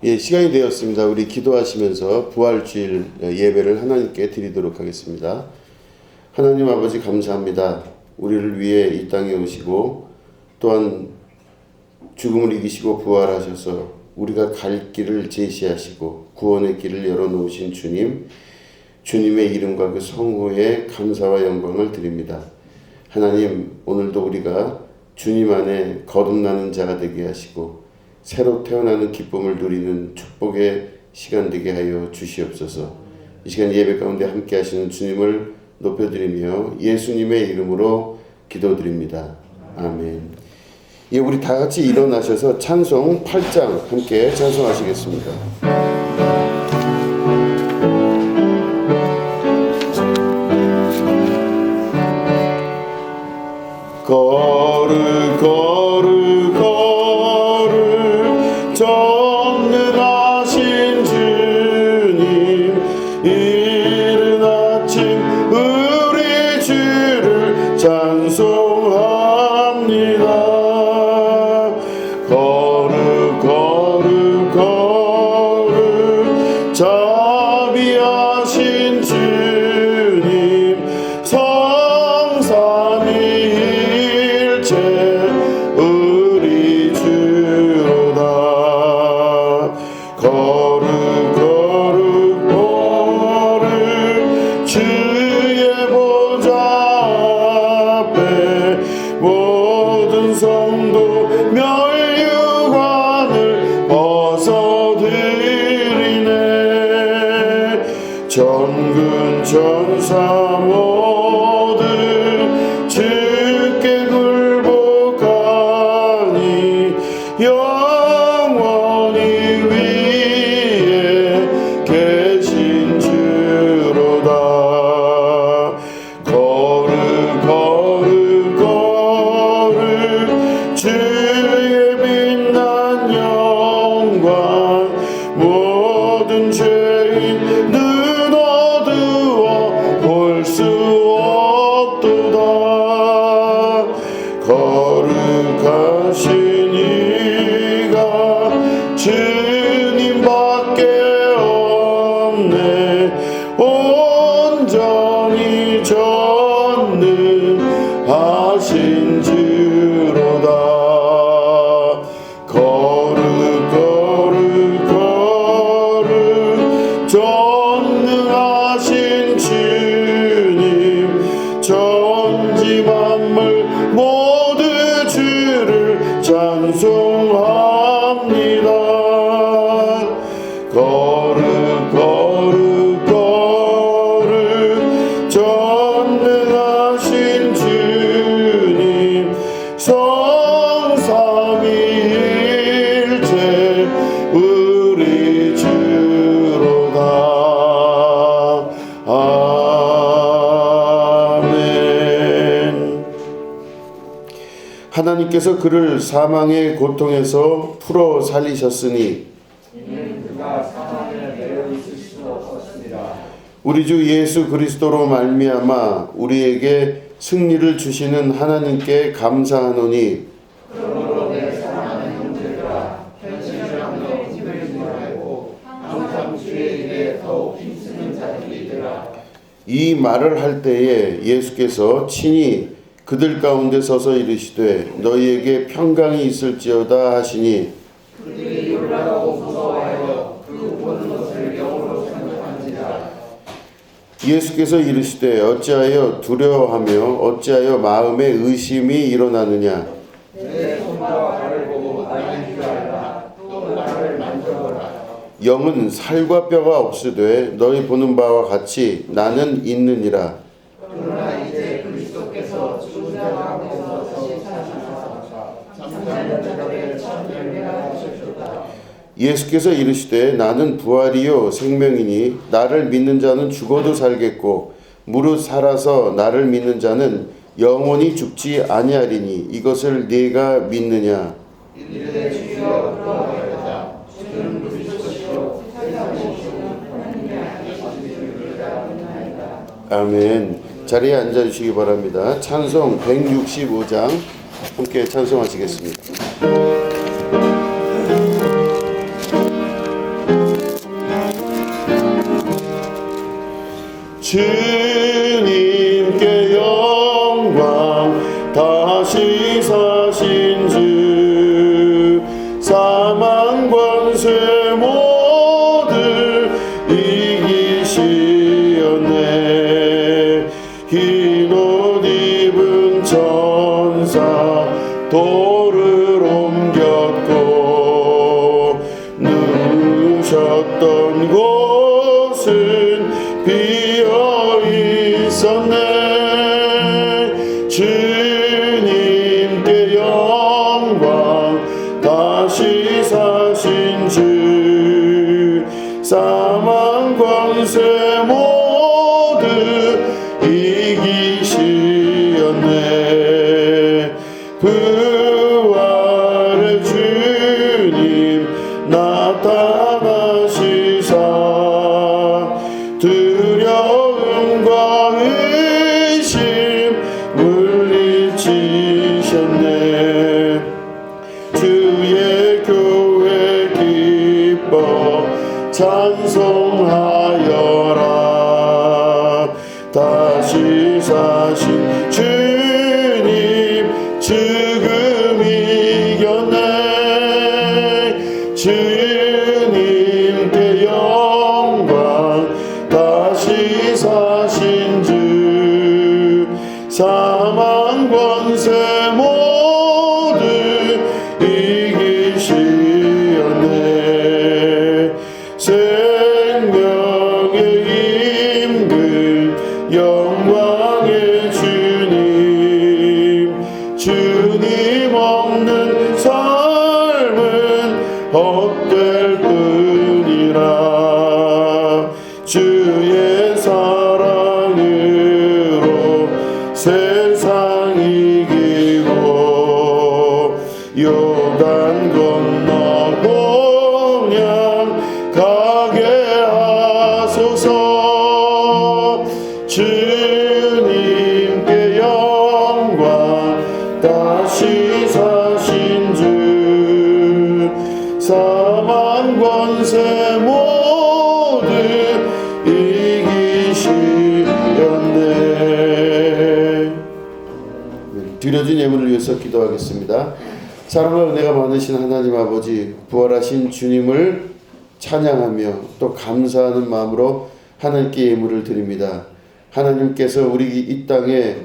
예, 시간이 되었습니다. 우리 기도하시면서 부활주일 예배를 하나님께 드리도록 하겠습니다. 하나님 아버지 감사합니다. 우리를 위해 이 땅에 오시고 또한 죽음을 이기시고 부활하셔서 우리가 갈 길을 제시하시고 구원의 길을 열어놓으신 주님, 주님의 이름과 그 성호에 감사와 영광을 드립니다. 하나님, 오늘도 우리가 주님 안에 거듭나는 자가 되게 하시고 새로 태어나는 기쁨을 누리는 축복의 시간 되게 하여 주시옵소서. 이 시간 예배 가운데 함께 하시는 주님을 높여드리며 예수님의 이름으로 기도드립니다. 아멘. 예, 우리 다 같이 일어나셔서 찬송 8장 함께 찬송하시겠습니다. 거르 거르 거르 전능하신 주님, 이른 아침 우리 주를 찬송합니다. 거르 거르 거르 자비하신 주님, 우리 주로다. 거르 거르 거르 주의 보좌 앞에 모든 성도 면류관을 벗어드리네. 전군 전사 모든 주께 영원히 위에 계신 주로다. 거르 거르 거르 주의 빛난 영광, 모든 죄인 눈 어두워 볼 수 없도다. 거룩하신 주님밖에 없네. 온전히 전능하신 주로다. 거르 거르 거르 전능하신 주님, 천지 만물 모두 주를 찬송합니다. 거르 거르 거르 전능하신 주님, 성삼위일체 우리 주로다. 아멘. 하나님께서 그를 사망의 고통에서 풀어 살리셨으니 우리 주 예수 그리스도로 말미암아 우리에게 승리를 주시는 하나님께 감사하노니, 그러므로 내 사랑하는 형제들아, 현실적으로 힘을 말고 항상 주의 일에 더욱 힘쓰는 자들이더라. 이 말을 할 때에 예수께서 친히 그들 가운데 서서 이르시되 너희에게 평강이 있을지어다 하시니, 그들이 놀라고 무서워하여 그 보는 것을 영으로 생각한지라. 예수께서 이르시되 어찌하여 두려워하며 어찌하여 마음에 의심이 일어나느냐. 내 손과 발을 보고 나인 줄 알라. 또 나를 만져보라. 영은 살과 뼈가 없으되 너희 보는 바와 같이 나는 있느니라. 그러나 이제 그리스도께서 죽은 자 가운데서 다시 살아나사 잠자는 자들의 첫 열매가 되셨도다. 예수께서 이르시되 나는 부활이요 생명이니 나를 믿는 자는 죽어도 살겠고 무릇 살아서 나를 믿는 자는 영원히 죽지 아니하리니 이것을 네가 믿느냐. 이르되 주여 그러하여다. 주는 그리스도시요 세상이시요 하나님의 아들이신 줄을 믿나이다. 아멘. 자리에 앉아주시기 바랍니다. 찬송 165장 함께 찬송하시겠습니다. 주님께 영광. 다시 사신 주 사망 권세 모두 이기시었네. 흰 옷 입은 천사 돌을 옮겼고 누우셨던 곳은 비어 있었네. 주님께 영광. 다시 사신 주 사망 권세 모두 이기시었네. 부활의 주님 나타나시사 두려움과 의심 물리치셨네. 주의 교회 기뻐 찬송하여라. 다시 사신 주님 죽음 이겼네. 주님께 영광. 다시 사신 주 사망 권세 모두 이기시었네. 생명의 임금 영광의 주님. 주님 없는 삶은 헛될 뿐이라. 주의 사랑으로 세상 이기고 요단 건너 공양 가게 하소서. 주님께 영광. 다시 사신 주 사망 권세 모두 이기시었네. 드려진 예물을 위해서 기도하겠습니다. 사랑과 은혜가 많으신 하나님 아버지, 부활하신 주님을 찬양하며 또 감사하는 마음으로 하나님께 예물을 드립니다. 하나님께서 우리 이 땅에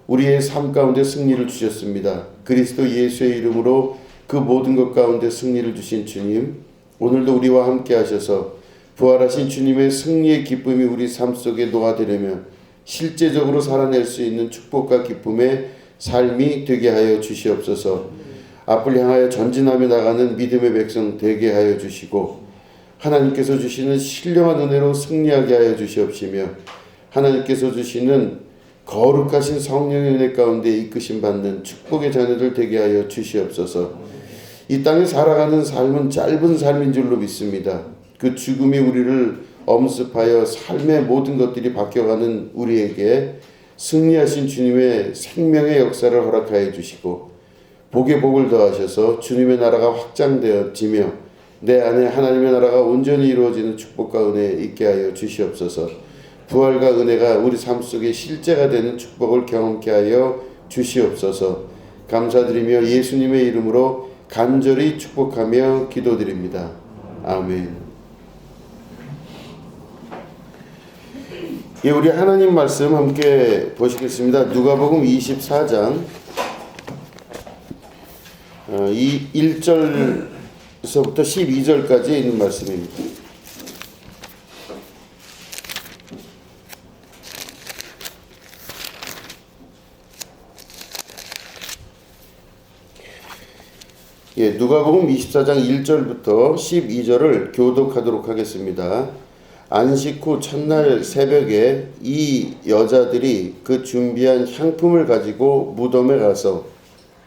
우리의 삶 가운데 승리를 주셨습니다. 그리스도 예수의 이름으로 그 모든 것 가운데 승리를 주신 주님, 오늘도 우리와 함께 하셔서 부활하신 주님의 승리의 기쁨이 우리 삶 속에 녹아들으며 실제적으로 살아낼 수 있는 축복과 기쁨의 삶이 되게 하여 주시옵소서. 앞을 향하여 전진하며 나가는 믿음의 백성 되게 하여 주시고, 하나님께서 주시는 신령한 은혜로 승리하게 하여 주시옵시며, 하나님께서 주시는 거룩하신 성령의 은혜 가운데 이끄심 받는 축복의 자녀들 되게 하여 주시옵소서. 이 땅에 살아가는 삶은 짧은 삶인 줄로 믿습니다. 그 죽음이 우리를 엄습하여 삶의 모든 것들이 바뀌어가는 우리에게 승리하신 주님의 생명의 역사를 허락하여 주시고, 복의 복을 더하셔서 주님의 나라가 확장되어지며 내 안에 하나님의 나라가 온전히 이루어지는 축복과 은혜 있게 하여 주시옵소서. 부활과 은혜가 우리 삶 속에 실제가 되는 축복을 경험케 하여 주시옵소서. 감사드리며 예수님의 이름으로 간절히 축복하며 기도드립니다. 아멘. 예, 우리 하나님 말씀 함께 보시겠습니다. 누가복음 24장 1절서부터 12절까지 있는 말씀입니다. 예, 누가복음 24장 1절부터 12절을 교독하도록 하겠습니다. 안식 후 첫날 새벽에 이 여자들이 그 준비한 향품을 가지고 무덤에 가서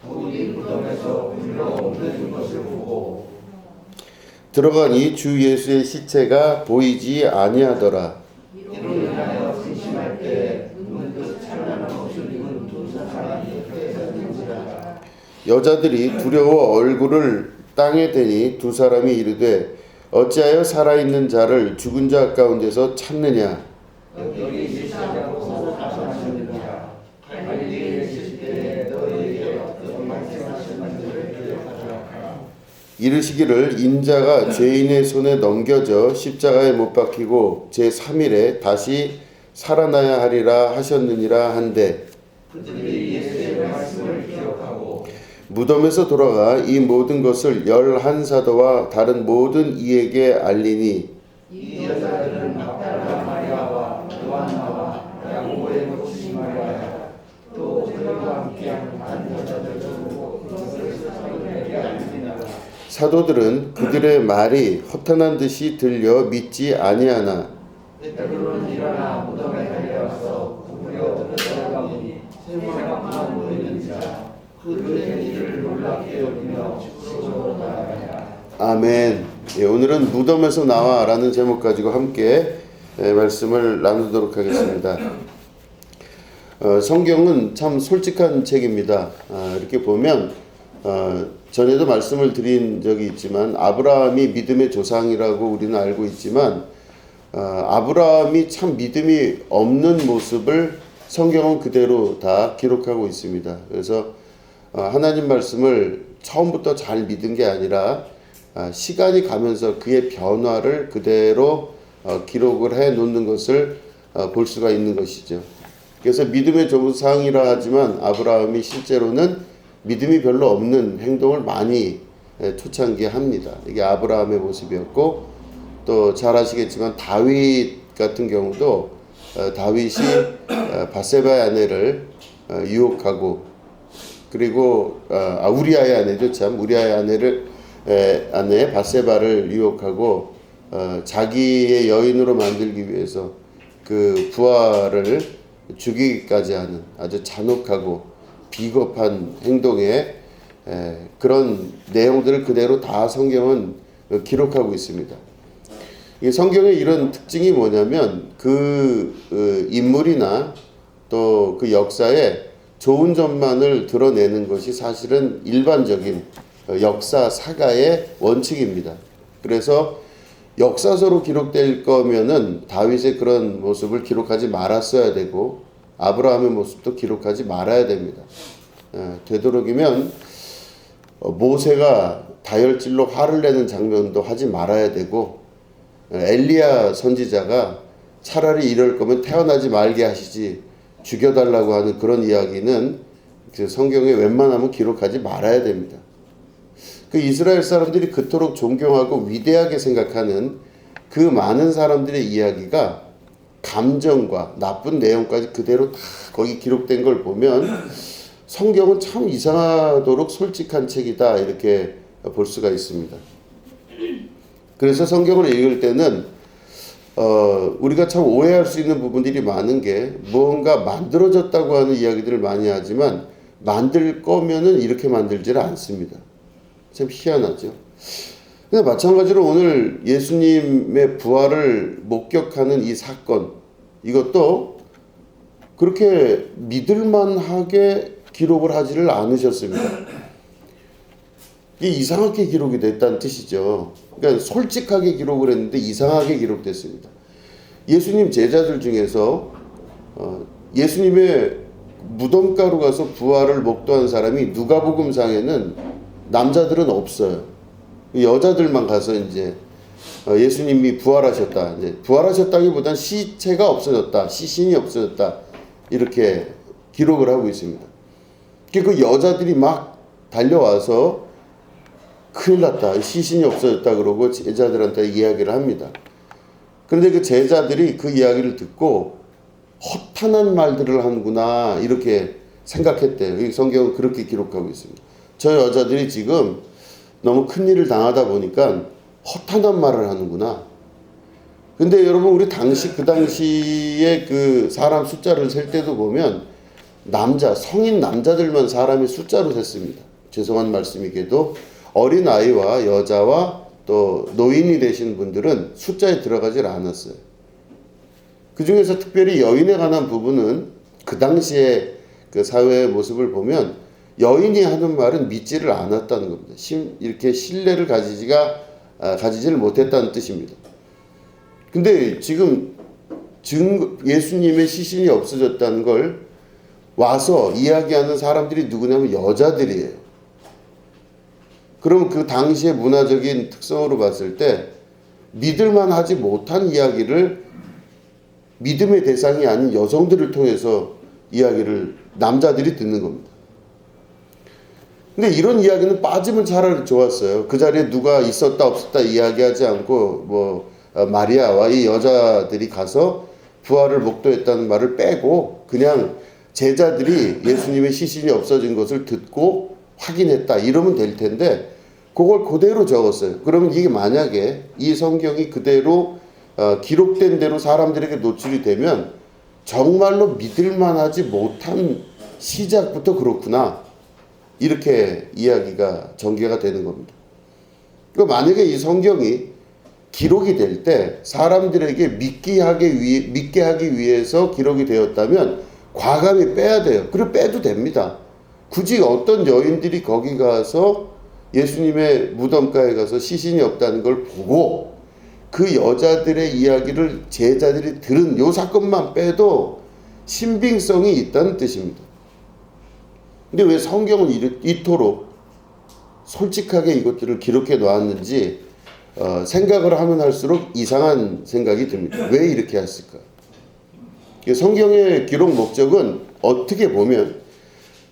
무덤에서 흘러오는 것을 보고 들어가니 주 예수의 시체가 보이지 아니하더라. 이로 인하여 근심할 때 문득 찬란한 옷을 입은 두 사람이 그에서 든지라. 여자들이 두려워 얼굴을 땅에 대니 두 사람이 이르되 어찌하여 살아있는 자를 죽은 자 가운데서 찾느냐. 여기 계시다고 말씀하셨느니라. 갈릴리에 계실 때에 너희에게 어떤 말씀하셨는지를 기억하라. 이르시기를 인자가 죄인의 손에 넘겨져 십자가에 못 박히고 제3일에 다시 살아나야 하리라 하셨느니라 한데 그들이 예수의 말씀을 기억하고 무덤에서 돌아가 이 모든 것을 11사도와 다른 모든 이에게 알리니 이 여자들은 막달라 마리아와 요한나와 야고보의 모친 마리아야 또 그들과 함께한 다른 여자들도 그것을 사도들에게 알리니라. 사도들은 그들의 말이 허탄한 듯이 들려 믿지 아니하나 베드로는 일어나 무덤에 달려와서 구부려 들어가 보니 세마가 모이는 자 그들의 일을 놀랍게 여기며 죽으로 나아가니라. 아멘. 예, 오늘은 무덤에서 나와라는 제목 가지고 함께 말씀을 나누도록 하겠습니다. 성경은 참 솔직한 책입니다. 이렇게 보면 전에도 말씀을 드린 적이 있지만 아브라함이 믿음의 조상이라고 우리는 알고 있지만 아브라함이 참 믿음이 없는 모습을 성경은 그대로 다 기록하고 있습니다. 그래서 하나님 말씀을 처음부터 잘 믿은 게 아니라 시간이 가면서 그의 변화를 그대로 기록을 해 놓는 것을 볼 수가 있는 것이죠. 그래서 믿음의 조상이라 하지만 아브라함이 실제로는 믿음이 별로 없는 행동을 많이 초창기에 합니다. 이게 아브라함의 모습이었고 또 잘 아시겠지만 다윗 같은 경우도 다윗이 밧세바의 아내를 유혹하고 그리고 우리아의 아내죠. 참 우리아의 아내 밧세바를 유혹하고 자기의 여인으로 만들기 위해서 그 부하를 죽이기까지 하는 아주 잔혹하고 비겁한 행동의 그런 내용들을 그대로 다 성경은 기록하고 있습니다. 이 성경의 이런 특징이 뭐냐면 그 인물이나 또 그 역사에 좋은 점만을 드러내는 것이 사실은 일반적인 역사 사가의 원칙입니다. 그래서 역사서로 기록될 거면은 다윗의 그런 모습을 기록하지 말았어야 되고 아브라함의 모습도 기록하지 말아야 됩니다. 되도록이면 모세가 다혈질로 화를 내는 장면도 하지 말아야 되고 엘리야 선지자가 차라리 이럴 거면 태어나지 말게 하시지 죽여달라고 하는 그런 이야기는 성경에 웬만하면 기록하지 말아야 됩니다. 그 이스라엘 사람들이 그토록 존경하고 위대하게 생각하는 그 많은 사람들의 이야기가 감정과 나쁜 내용까지 그대로 다 거기 기록된 걸 보면 성경은 참 이상하도록 솔직한 책이다 이렇게 볼 수가 있습니다. 그래서 성경을 읽을 때는 우리가 참 오해할 수 있는 부분들이 많은 게 무언가 만들어졌다고 하는 이야기들을 많이 하지만 만들 거면은 이렇게 만들지를 않습니다. 참 희한하죠. 근데 마찬가지로 오늘 예수님의 부활을 목격하는 이 사건 이것도 그렇게 믿을만하게 기록을 하지를 않으셨습니다. 이게 이상하게 기록이 됐다는 뜻이죠. 그러니까 솔직하게 기록을 했는데 이상하게 기록됐습니다. 예수님 제자들 중에서 예수님의 무덤가로 가서 부활을 목도한 사람이 누가복음상에는 남자들은 없어요. 여자들만 가서 이제 예수님이 부활하셨다. 이제 부활하셨다기보단 시체가 없어졌다. 시신이 없어졌다. 이렇게 기록을 하고 있습니다. 그 여자들이 막 달려와서 큰일 났다. 시신이 없어졌다. 그러고 제자들한테 이야기를 합니다. 그런데 그 제자들이 그 이야기를 듣고 허탄한 말들을 하는구나. 이렇게 생각했대요. 이 성경은 그렇게 기록하고 있습니다. 저 여자들이 지금 너무 큰일을 당하다 보니까 허탄한 말을 하는구나. 근데 여러분 우리 그 당시에 그 사람 숫자를 셀 때도 보면 성인 남자들만 사람의 숫자로 셌습니다. 죄송한 말씀이게도 어린 아이와 여자와 또 노인이 되신 분들은 숫자에 들어가질 않았어요. 그 중에서 특별히 여인에 관한 부분은 그 당시에 그 사회의 모습을 보면 여인이 하는 말은 믿지를 않았다는 겁니다. 이렇게 신뢰를 가지지를 못했다는 뜻입니다. 근데 지금 예수님의 시신이 없어졌다는 걸 와서 이야기하는 사람들이 누구냐면 여자들이에요. 그럼 그 당시의 문화적인 특성으로 봤을 때 믿을만 하지 못한 이야기를 믿음의 대상이 아닌 여성들을 통해서 이야기를 남자들이 듣는 겁니다. 근데 이런 이야기는 빠지면 차라리 좋았어요. 그 자리에 누가 있었다 없었다 이야기하지 않고 마리아와 이 여자들이 가서 부활을 목도했다는 말을 빼고 그냥 제자들이 예수님의 시신이 없어진 것을 듣고 확인했다 이러면 될 텐데 그걸 그대로 적었어요. 그러면 이게 만약에 이 성경이 그대로 기록된 대로 사람들에게 노출이 되면 정말로 믿을만하지 못한 시작부터 그렇구나 이렇게 이야기가 전개가 되는 겁니다. 그러니까 만약에 이 성경이 기록이 될 때 사람들에게 믿게 하기 위해서 기록이 되었다면 과감히 빼야 돼요. 그리고 빼도 됩니다. 굳이 어떤 여인들이 거기 가서 예수님의 무덤가에 가서 시신이 없다는 걸 보고 그 여자들의 이야기를 제자들이 들은 요 사건만 빼도 신빙성이 있다는 뜻입니다. 근데 왜 성경은 이토록 솔직하게 이것들을 기록해 놓았는지 생각을 하면 할수록 이상한 생각이 듭니다. 왜 이렇게 했을까? 성경의 기록 목적은 어떻게 보면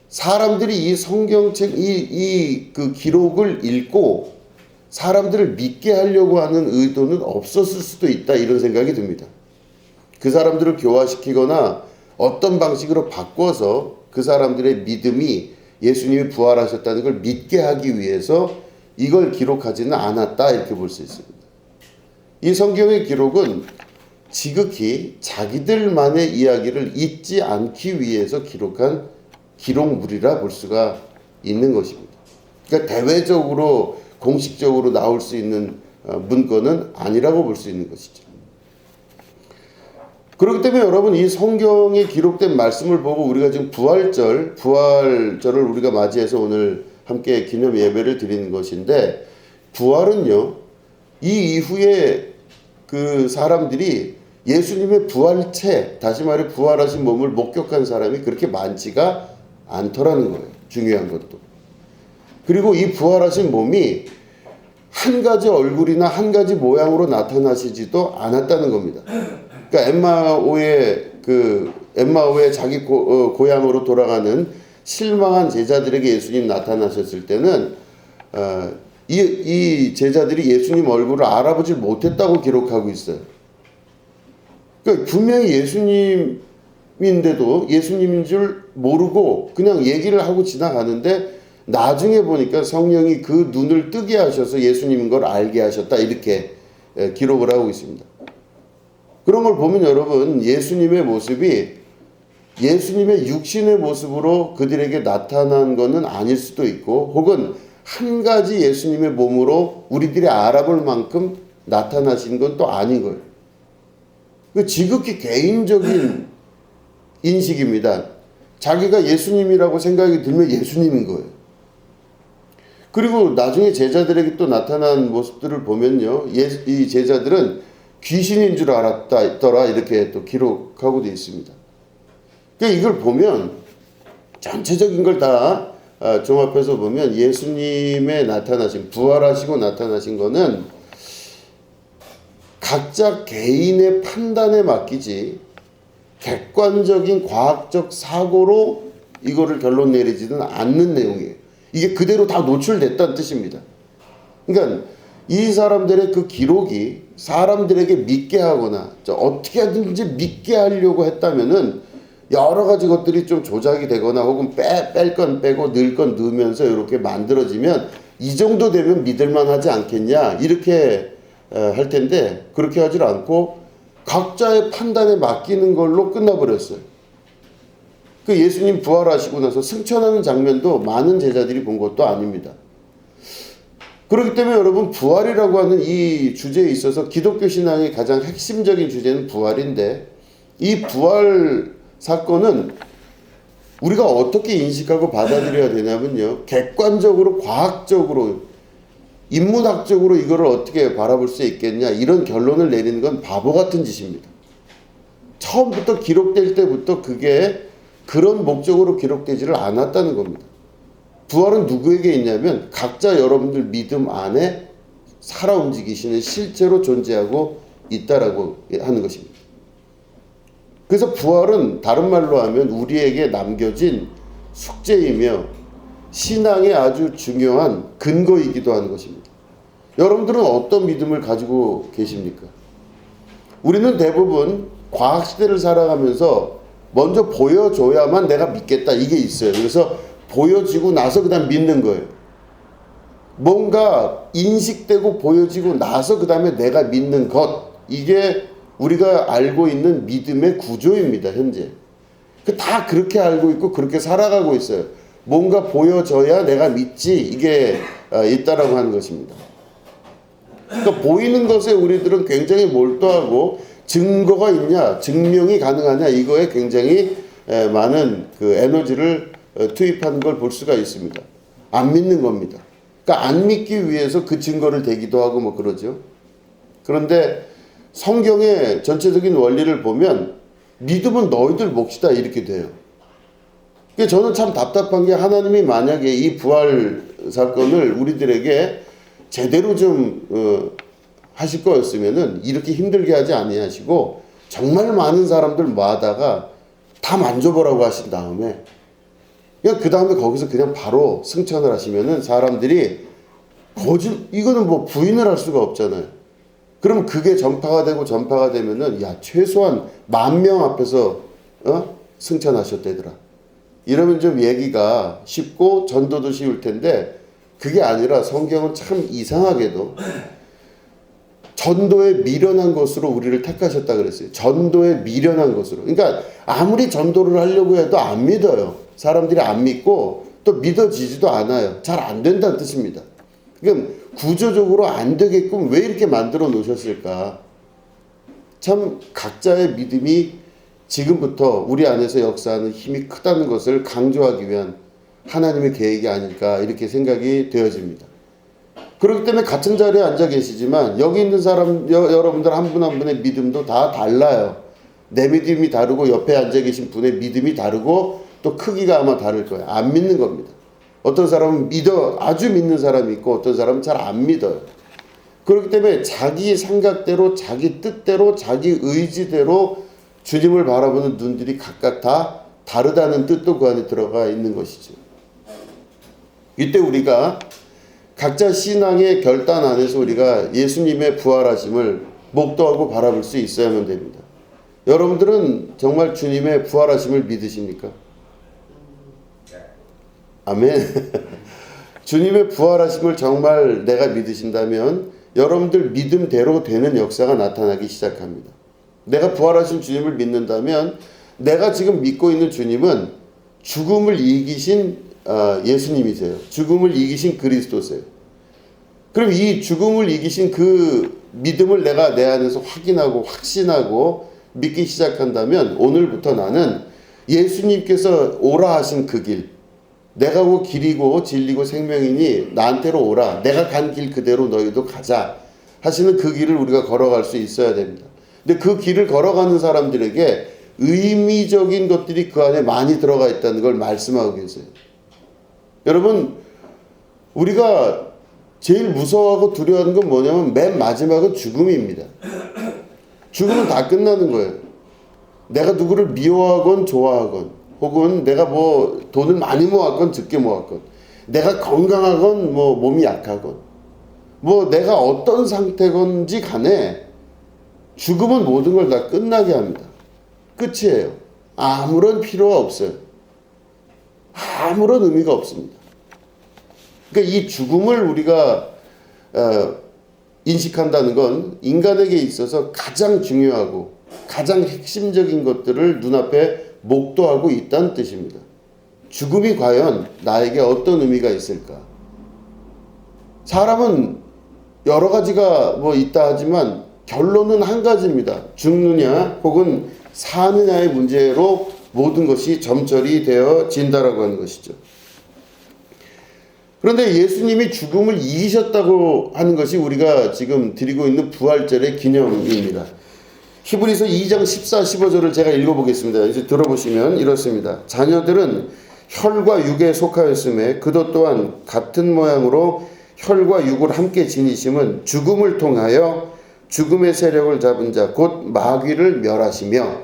사람들이 이 성경책 그 기록을 읽고 사람들을 믿게 하려고 하는 의도는 없었을 수도 있다 이런 생각이 듭니다. 그 사람들을 교화시키거나 어떤 방식으로 바꿔서 그 사람들의 믿음이 예수님이 부활하셨다는 걸 믿게 하기 위해서 이걸 기록하지는 않았다 이렇게 볼 수 있습니다. 이 성경의 기록은 지극히 자기들만의 이야기를 잊지 않기 위해서 기록한 기록물이라 볼 수가 있는 것입니다. 그러니까 대외적으로 공식적으로 나올 수 있는 문건은 아니라고 볼 수 있는 것이죠. 그렇기 때문에 여러분 이 성경에 기록된 말씀을 보고 우리가 지금 부활절을 우리가 맞이해서 오늘 함께 기념 예배를 드리는 것인데 부활은요 이 이후에 그 사람들이 예수님의 부활체 다시 말해 부활하신 몸을 목격한 사람이 그렇게 많지가 않더라는 거예요. 중요한 것도. 그리고 이 부활하신 몸이 한 가지 얼굴이나 한 가지 모양으로 나타나시지도 않았다는 겁니다. 그러니까 엠마오의 자기 고향으로 돌아가는 실망한 제자들에게 예수님 나타나셨을 때는 이 제자들이 예수님 얼굴을 알아보지 못했다고 기록하고 있어요. 그러니까 분명히 예수님인데도 예수님인 줄 모르고 그냥 얘기를 하고 지나가는데 나중에 보니까 성령이 그 눈을 뜨게 하셔서 예수님인 걸 알게 하셨다 이렇게 기록을 하고 있습니다. 그런 걸 보면 여러분 예수님의 모습이 예수님의 육신의 모습으로 그들에게 나타난 것은 아닐 수도 있고 혹은 한 가지 예수님의 몸으로 우리들이 알아볼 만큼 나타나신 건 또 아닌 거예요. 지극히 개인적인 인식입니다. 자기가 예수님이라고 생각이 들면 예수님인 거예요. 그리고 나중에 제자들에게 또 나타난 모습들을 보면요. 이 제자들은 귀신인 줄 알았더라 이렇게 또 기록하고 되어 있습니다. 그러니까 이걸 보면 전체적인 걸 다 종합해서 보면 예수님의 나타나신 부활하시고 나타나신 거는 각자 개인의 판단에 맡기지 객관적인 과학적 사고로 이거를 결론 내리지는 않는 내용이에요. 이게 그대로 다 노출됐다는 뜻입니다. 그러니까 이 사람들의 그 기록이 사람들에게 믿게 하거나 어떻게든지 믿게 하려고 했다면은 여러 가지 것들이 좀 조작이 되거나 혹은 뺄 건 빼고 넣을 건 넣으면서 이렇게 만들어지면 이 정도 되면 믿을만 하지 않겠냐 이렇게 할 텐데 그렇게 하질 않고 각자의 판단에 맡기는 걸로 끝나버렸어요. 그 예수님 부활하시고 나서 승천하는 장면도 많은 제자들이 본 것도 아닙니다. 그렇기 때문에 여러분 부활이라고 하는 이 주제에 있어서 기독교 신앙의 가장 핵심적인 주제는 부활인데 이 부활 사건은 우리가 어떻게 인식하고 받아들여야 되냐면요. 객관적으로 과학적으로 인문학적으로 이거를 어떻게 바라볼 수 있겠냐 이런 결론을 내리는 건 바보 같은 짓입니다. 처음부터 기록될 때부터 그게 그런 목적으로 기록되지를 않았다는 겁니다. 부활은 누구에게 있냐면 각자 여러분들 믿음 안에 살아 움직이시는 실제로 존재하고 있다라고 하는 것입니다. 그래서 부활은 다른 말로 하면 우리에게 남겨진 숙제이며 신앙의 아주 중요한 근거이기도 하는 것입니다. 여러분들은 어떤 믿음을 가지고 계십니까? 우리는 대부분 과학시대를 살아가면서 먼저 보여줘야만 내가 믿겠다 이게 있어요. 그래서 보여지고 나서 그 다음 믿는 거예요. 뭔가 인식되고 보여지고 나서 그 다음에 내가 믿는 것, 이게 우리가 알고 있는 믿음의 구조입니다. 현재 다 그렇게 알고 있고 그렇게 살아가고 있어요. 뭔가 보여져야 내가 믿지, 이게 있다라고 하는 것입니다. 그러니까 보이는 것에 우리들은 굉장히 몰두하고 증거가 있냐, 증명이 가능하냐, 이거에 굉장히 많은 그 에너지를 투입하는 걸 볼 수가 있습니다. 안 믿는 겁니다. 그러니까 안 믿기 위해서 그 증거를 대기도 하고 뭐 그러죠. 그런데 성경의 전체적인 원리를 보면 믿음은 너희들 몫이다 이렇게 돼요. 그러니까 저는 참 답답한 게, 하나님이 만약에 이 부활 사건을 우리들에게 제대로 좀 하실 거였으면은 이렇게 힘들게 하지 아니하시고 정말 많은 사람들 모아다가 다 만져보라고 하신 다음에 그냥 그 다음에 거기서 그냥 바로 승천을 하시면은 사람들이 이거는 뭐 부인을 할 수가 없잖아요. 그럼 그게 전파가 되고 전파가 되면은 야, 최소한 10,000명 앞에서 승천하셨대더라. 이러면 좀 얘기가 쉽고 전도도 쉬울 텐데, 그게 아니라 성경은 참 이상하게도 전도에 미련한 것으로 우리를 택하셨다 그랬어요. 전도에 미련한 것으로. 그러니까 아무리 전도를 하려고 해도 안 믿어요. 사람들이 안 믿고 또 믿어지지도 않아요. 잘 안 된다는 뜻입니다. 그러니까 구조적으로 안 되게끔 왜 이렇게 만들어 놓으셨을까? 참 각자의 믿음이 지금부터 우리 안에서 역사하는 힘이 크다는 것을 강조하기 위한 하나님의 계획이 아닐까, 이렇게 생각이 되어집니다. 그렇기 때문에 같은 자리에 앉아 계시지만 여기 있는 사람 여러분들 한 분 한 분의 믿음도 다 달라요. 내 믿음이 다르고 옆에 앉아 계신 분의 믿음이 다르고 또 크기가 아마 다를 거예요. 안 믿는 겁니다. 어떤 사람은 아주 믿는 사람이 있고 어떤 사람은 잘 안 믿어요. 그렇기 때문에 자기 생각대로, 자기 뜻대로, 자기 의지대로 주님을 바라보는 눈들이 각각 다 다르다는 뜻도 그 안에 들어가 있는 것이죠. 이때 우리가 각자 신앙의 결단 안에서 우리가 예수님의 부활하심을 목도하고 바라볼 수 있어야만 됩니다. 여러분들은 정말 주님의 부활하심을 믿으십니까? 아멘. 주님의 부활하심을 정말 내가 믿으신다면 여러분들 믿음대로 되는 역사가 나타나기 시작합니다. 내가 부활하신 주님을 믿는다면 내가 지금 믿고 있는 주님은 죽음을 이기신 예수님이세요. 죽음을 이기신 그리스도세요. 그럼 이 죽음을 이기신 그 믿음을 내가 내 안에서 확인하고 확신하고 믿기 시작한다면 오늘부터 나는 예수님께서 오라 하신 그 길, 내가 그 길이고 진리고 생명이니 나한테로 오라, 내가 간 길 그대로 너희도 가자 하시는 그 길을 우리가 걸어갈 수 있어야 됩니다. 근데 그 길을 걸어가는 사람들에게 의미적인 것들이 그 안에 많이 들어가 있다는 걸 말씀하고 계세요. 여러분, 우리가 제일 무서워하고 두려워하는 건 뭐냐면 맨 마지막은 죽음입니다. 죽으면 다 끝나는 거예요. 내가 누구를 미워하건 좋아하건, 혹은 내가 뭐 돈을 많이 모았건 적게 모았건, 내가 건강하건 뭐 몸이 약하건, 뭐 내가 어떤 상태건지 간에 죽음은 모든 걸 다 끝나게 합니다. 끝이에요. 아무런 필요가 없어요. 아무런 의미가 없습니다. 그러니까 이 죽음을 우리가 인식한다는 건 인간에게 있어서 가장 중요하고 가장 핵심적인 것들을 눈앞에 목도하고 있다는 뜻입니다. 죽음이 과연 나에게 어떤 의미가 있을까? 사람은 여러 가지가 뭐 있다 하지만 결론은 한 가지입니다. 죽느냐 혹은 사느냐의 문제로 모든 것이 점철이 되어진다라고 하는 것이죠. 그런데 예수님이 죽음을 이기셨다고 하는 것이 우리가 지금 드리고 있는 부활절의 기념입니다. 히브리서 2장 14, 15절을 제가 읽어보겠습니다. 이제 들어보시면 이렇습니다. 자녀들은 혈과 육에 속하였음에 그도 또한 같은 모양으로 혈과 육을 함께 지니심은 죽음을 통하여 죽음의 세력을 잡은 자 곧 마귀를 멸하시며,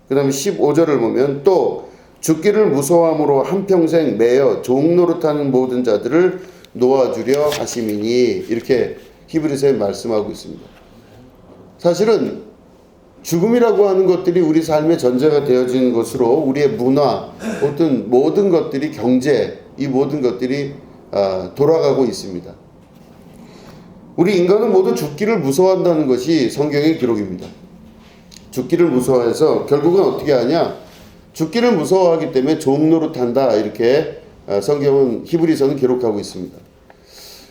그 다음에 15절을 보면 또 죽기를 무서워함으로 한평생 매여 종노릇하는 모든 자들을 놓아주려 하심이니, 이렇게 히브리서에 말씀하고 있습니다. 사실은 죽음이라고 하는 것들이 우리 삶의 전제가 되어진 것으로 우리의 문화, 어떤 모든 것들이, 경제, 이 모든 것들이 돌아가고 있습니다. 우리 인간은 모두 죽기를 무서워한다는 것이 성경의 기록입니다. 죽기를 무서워해서 결국은 어떻게 하냐? 죽기를 무서워하기 때문에 종노릇한다, 이렇게 성경은, 히브리서는 기록하고 있습니다.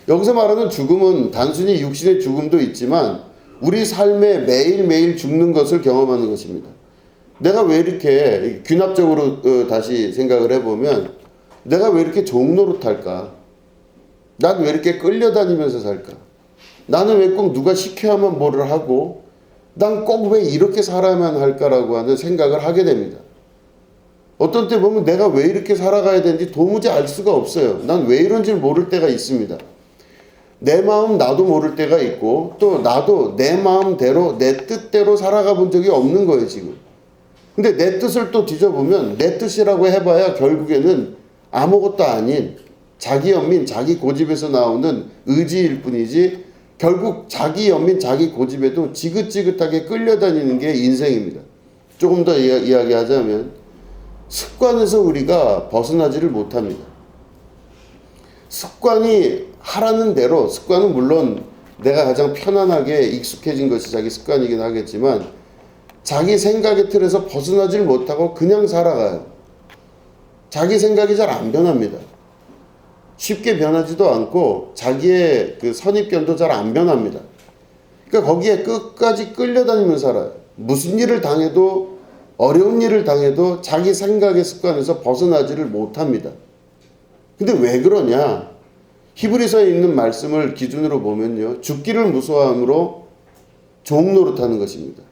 여기서 말하는 죽음은 단순히 육신의 죽음도 있지만 우리 삶에 매일매일 죽는 것을 경험하는 것입니다. 내가 왜 이렇게 귀납적으로 다시 생각을 해보면 내가 왜 이렇게 종노릇할까? 난 왜 이렇게 끌려다니면서 살까? 나는 왜 꼭 누가 시켜야만 뭐를 하고 난 꼭 왜 이렇게 살아야만 할까라고 하는 생각을 하게 됩니다. 어떤 때 보면 내가 왜 이렇게 살아가야 되는지 도무지 알 수가 없어요. 난 왜 이런지 모를 때가 있습니다. 내 마음 나도 모를 때가 있고 또 나도 내 마음대로 내 뜻대로 살아가 본 적이 없는 거예요 지금. 근데 내 뜻을 또 뒤져보면 내 뜻이라고 해봐야 결국에는 아무것도 아닌 자기 연민 자기 고집에서 나오는 의지일 뿐이지, 결국 자기 연민 자기 고집에도 지긋지긋하게 끌려다니는 게 인생입니다. 조금 더 이야기하자면 습관에서 우리가 벗어나지를 못합니다. 습관이 하라는 대로, 습관은 물론 내가 가장 편안하게 익숙해진 것이 자기 습관이긴 하겠지만 자기 생각의 틀에서 벗어나질 못하고 그냥 살아가요. 자기 생각이 잘 안 변합니다. 쉽게 변하지도 않고 자기의 그 선입견도 잘 안 변합니다. 그러니까 거기에 끝까지 끌려다니면서 살아요. 무슨 일을 당해도, 어려운 일을 당해도 자기 생각의 습관에서 벗어나지를 못합니다. 근데 왜 그러냐? 히브리서에 있는 말씀을 기준으로 보면요, 죽기를 무서워함으로 종노릇하는 것입니다.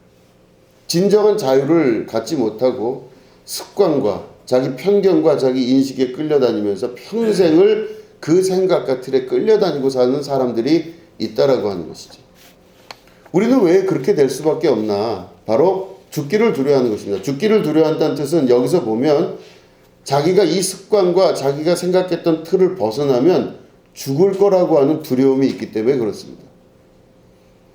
진정한 자유를 갖지 못하고 습관과 자기 편견과 자기 인식에 끌려다니면서 평생을 그 생각과 틀에 끌려다니고 사는 사람들이 있다라고 하는 것이죠. 우리는 왜 그렇게 될 수밖에 없나? 바로 죽기를 두려워하는 것입니다. 죽기를 두려워한다는 뜻은 여기서 보면 자기가 이 습관과 자기가 생각했던 틀을 벗어나면 죽을 거라고 하는 두려움이 있기 때문에 그렇습니다.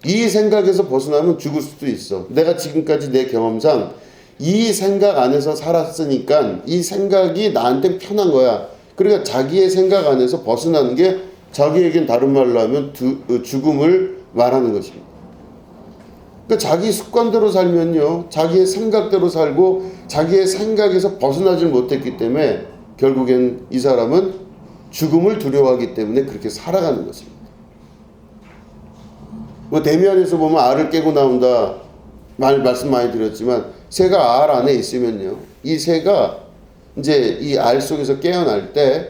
이 생각에서 벗어나면 죽을 수도 있어. 내가 지금까지 내 경험상 이 생각 안에서 살았으니까 이 생각이 나한테 편한 거야. 그러니까 자기의 생각 안에서 벗어나는 게 자기에겐 다른 말로 하면 죽음을 말하는 것입니다. 그러니까 자기 습관대로 살면요, 자기의 생각대로 살고 자기의 생각에서 벗어나질 못했기 때문에 결국엔 이 사람은 죽음을 두려워하기 때문에 그렇게 살아가는 것입니다. 뭐 대면에서 보면 알을 깨고 나온다 말씀 많이 드렸지만, 새가 알 안에 있으면요, 이 새가 이제 이 알 속에서 깨어날 때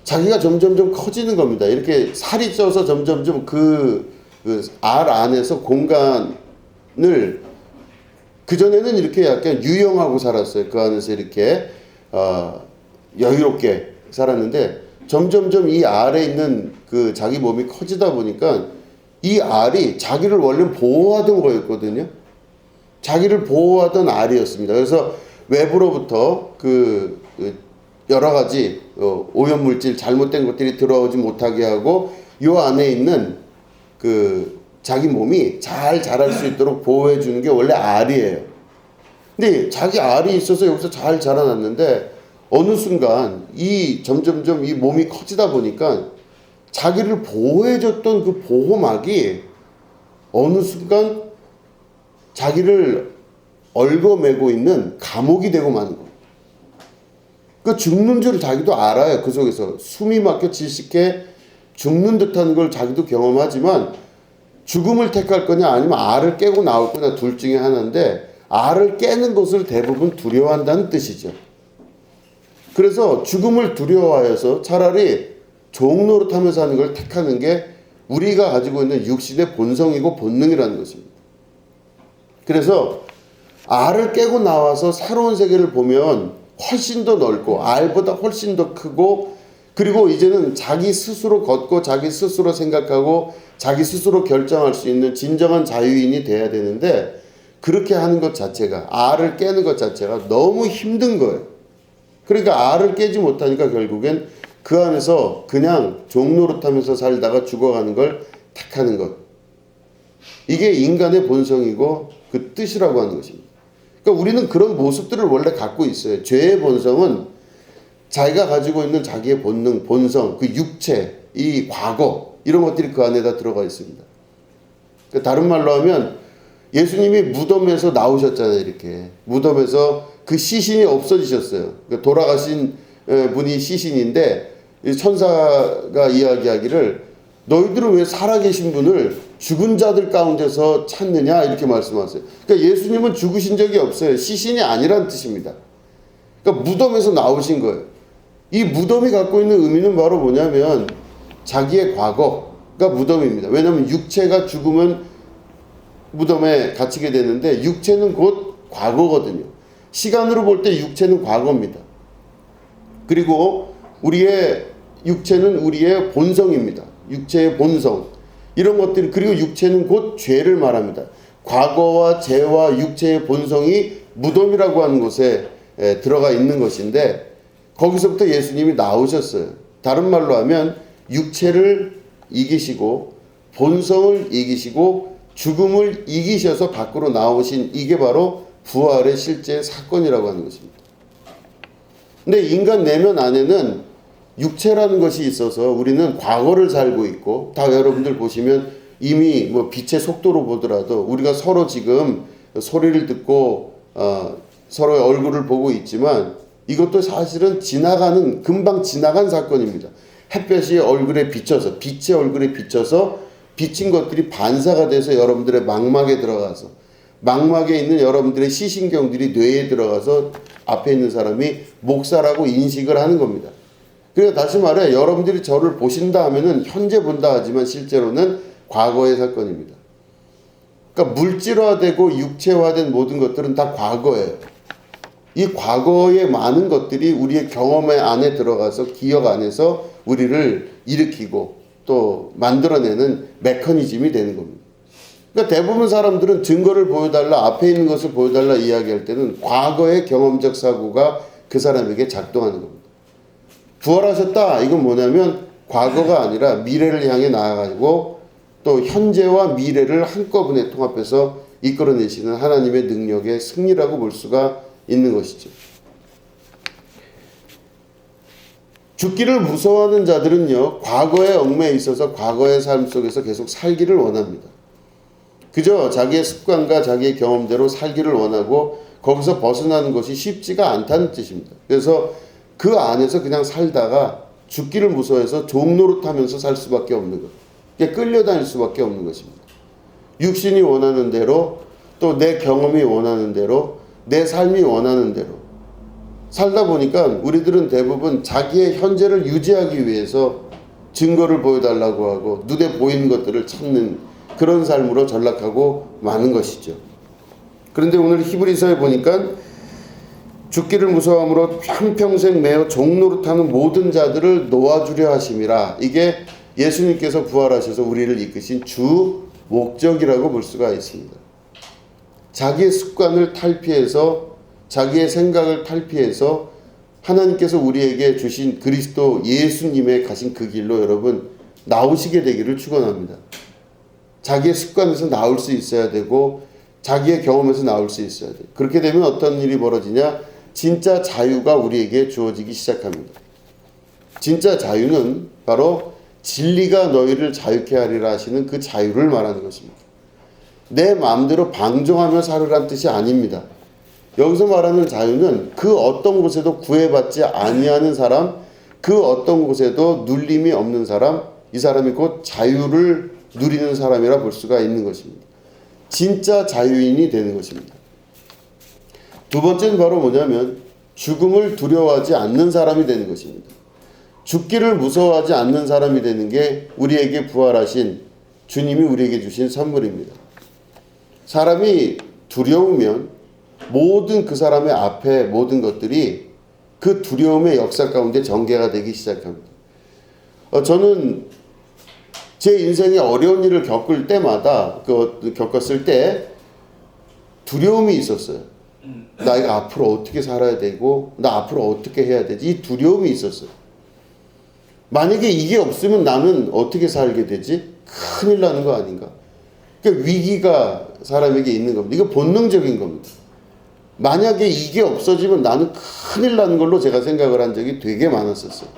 자기가 점점점 커지는 겁니다. 이렇게 살이 쪄서 점점점 그 알 안에서 공간을, 그전에는 이렇게 약간 유영하고 살았어요. 그 안에서 이렇게 여유롭게 살았는데 점점점 이 알에 있는 그 자기 몸이 커지다 보니까 이 알이 자기를 원래 보호하던 거였거든요. 자기를 보호하던 알이었습니다. 그래서 외부로부터 그 여러 가지 오염물질, 잘못된 것들이 들어오지 못하게 하고 요 안에 있는 그 자기 몸이 잘 자랄 수 있도록 보호해 주는 게 원래 알이에요. 근데 자기 알이 있어서 여기서 잘 자라났는데 어느 순간 이 점점점 이 몸이 커지다 보니까 자기를 보호해 줬던 그 보호막이 어느 순간 자기를 얽어매고 있는 감옥이 되고 마는 거예요. 그 죽는 줄 자기도 알아요. 그 속에서 숨이 막혀 질식해 죽는 듯한 걸 자기도 경험하지만 죽음을 택할 거냐 아니면 알을 깨고 나올 거냐 둘 중에 하나인데, 알을 깨는 것을 대부분 두려워한다는 뜻이죠. 그래서 죽음을 두려워하여서 차라리 종노릇하면서 하는 걸 택하는 게 우리가 가지고 있는 육신의 본성이고 본능이라는 것입니다. 그래서 알을 깨고 나와서 새로운 세계를 보면 훨씬 더 넓고 알보다 훨씬 더 크고, 그리고 이제는 자기 스스로 걷고 자기 스스로 생각하고 자기 스스로 결정할 수 있는 진정한 자유인이 돼야 되는데, 그렇게 하는 것 자체가, 알을 깨는 것 자체가 너무 힘든 거예요. 그러니까 알을 깨지 못하니까 결국엔 그 안에서 그냥 종노릇하면서 살다가 죽어가는 걸 택하는 것. 이게 인간의 본성이고 그 뜻이라고 하는 것입니다. 그러니까 우리는 그런 모습들을 원래 갖고 있어요. 죄의 본성은 자기가 가지고 있는 자기의 본능, 본성, 그 육체, 이 과거, 이런 것들이 그 안에다 들어가 있습니다. 그러니까 다른 말로 하면 예수님이 무덤에서 나오셨잖아요. 이렇게 무덤에서 그 시신이 없어지셨어요. 그러니까 돌아가신 분이 시신인데, 천사가 이야기하기를 너희들은 왜 살아계신 분을 죽은 자들 가운데서 찾느냐, 이렇게 말씀하세요. 그러니까 예수님은 죽으신 적이 없어요. 시신이 아니란 뜻입니다. 그러니까 무덤에서 나오신 거예요. 이 무덤이 갖고 있는 의미는 바로 뭐냐면 자기의 과거가 무덤입니다. 왜냐하면 육체가 죽으면 무덤에 갇히게 되는데, 육체는 곧 과거거든요. 시간으로 볼 때 육체는 과거입니다. 그리고 우리의 육체는 우리의 본성입니다. 육체의 본성, 이런 것들이, 그리고 육체는 곧 죄를 말합니다. 과거와 죄와 육체의 본성이 무덤이라고 하는 곳에 들어가 있는 것인데, 거기서부터 예수님이 나오셨어요. 다른 말로 하면 육체를 이기시고 본성을 이기시고 죽음을 이기셔서 밖으로 나오신, 이게 바로 부활의 실제 사건이라고 하는 것입니다. 근데 인간 내면 안에는 육체라는 것이 있어서 우리는 과거를 살고 있고, 다 여러분들 보시면 이미 뭐 빛의 속도로 보더라도 우리가 서로 지금 소리를 듣고 서로의 얼굴을 보고 있지만, 이것도 사실은 지나가는, 금방 지나간 사건입니다. 햇볕이 얼굴에 비쳐서, 빛의 얼굴에 비쳐서 비친 것들이 반사가 돼서 여러분들의 망막에 들어가서, 망막에 있는 여러분들의 시신경들이 뇌에 들어가서 앞에 있는 사람이 목사라고 인식을 하는 겁니다. 그러니까 다시 말해, 여러분들이 저를 보신다 하면은 현재 본다 하지만 실제로는 과거의 사건입니다. 그러니까 물질화되고 육체화된 모든 것들은 다 과거예요. 이 과거의 많은 것들이 우리의 경험 안에 들어가서 기억 안에서 우리를 일으키고 또 만들어내는 메커니즘이 되는 겁니다. 그러니까 대부분 사람들은 증거를 보여달라, 앞에 있는 것을 보여달라 이야기할 때는 과거의 경험적 사고가 그 사람에게 작동하는 겁니다. 부활하셨다, 이건 뭐냐면 과거가 아니라 미래를 향해 나아가고 또 현재와 미래를 한꺼번에 통합해서 이끌어내시는 하나님의 능력의 승리라고 볼 수가 있는 것이죠. 죽기를 무서워하는 자들은요, 과거의 얽매에 있어서 과거의 삶 속에서 계속 살기를 원합니다. 그저 자기의 습관과 자기의 경험대로 살기를 원하고 거기서 벗어나는 것이 쉽지가 않다는 뜻입니다. 그래서 그 안에서 그냥 살다가 죽기를 무서워해서 종노릇하면서 살 수밖에 없는 것, 끌려다닐 수밖에 없는 것입니다. 육신이 원하는 대로, 또 내 경험이 원하는 대로, 내 삶이 원하는 대로 살다 보니까 우리들은 대부분 자기의 현재를 유지하기 위해서 증거를 보여달라고 하고 눈에 보이는 것들을 찾는 그런 삶으로 전락하고 마는 것이죠. 그런데 오늘 히브리서에 보니까 죽기를 무서워함으로 한평생 매어 종노릇하는 모든 자들을 놓아주려 하심이라, 이게 예수님께서 부활하셔서 우리를 이끄신 주 목적이라고 볼 수가 있습니다. 자기의 습관을 탈피해서, 자기의 생각을 탈피해서 하나님께서 우리에게 주신 그리스도 예수님의 가신 그 길로 여러분 나오시게 되기를 축원합니다. 자기의 습관에서 나올 수 있어야 되고 자기의 경험에서 나올 수 있어야 돼요. 그렇게 되면 어떤 일이 벌어지냐? 진짜 자유가 우리에게 주어지기 시작합니다. 진짜 자유는 바로 진리가 너희를 자유케 하리라 하시는 그 자유를 말하는 것입니다. 내 마음대로 방종하며 살으란 뜻이 아닙니다. 여기서 말하는 자유는 그 어떤 곳에도 구애받지 아니하는 사람, 그 어떤 곳에도 눌림이 없는 사람, 이 사람이 곧 자유를 누리는 사람이라 볼 수가 있는 것입니다. 진짜 자유인이 되는 것입니다. 두 번째는 바로 뭐냐면 죽음을 두려워하지 않는 사람이 되는 것입니다. 죽기를 무서워하지 않는 사람이 되는 게 우리에게 부활하신 주님이 우리에게 주신 선물입니다. 사람이 두려우면 모든 그 사람의 앞에 모든 것들이 그 두려움의 역사 가운데 전개가 되기 시작합니다. 저는 제 인생에 어려운 일을 겪을 때마다 겪었을 때 두려움이 있었어요. 나 이거 앞으로 어떻게 살아야 되고 나 앞으로 어떻게 해야 되지? 이 두려움이 있었어요. 만약에 이게 없으면 나는 어떻게 살게 되지? 큰일 나는 거 아닌가? 그러니까 위기가 사람에게 있는 겁니다. 이거 본능적인 겁니다. 만약에 이게 없어지면 나는 큰일 나는 걸로 제가 생각을 한 적이 되게 많았었어요.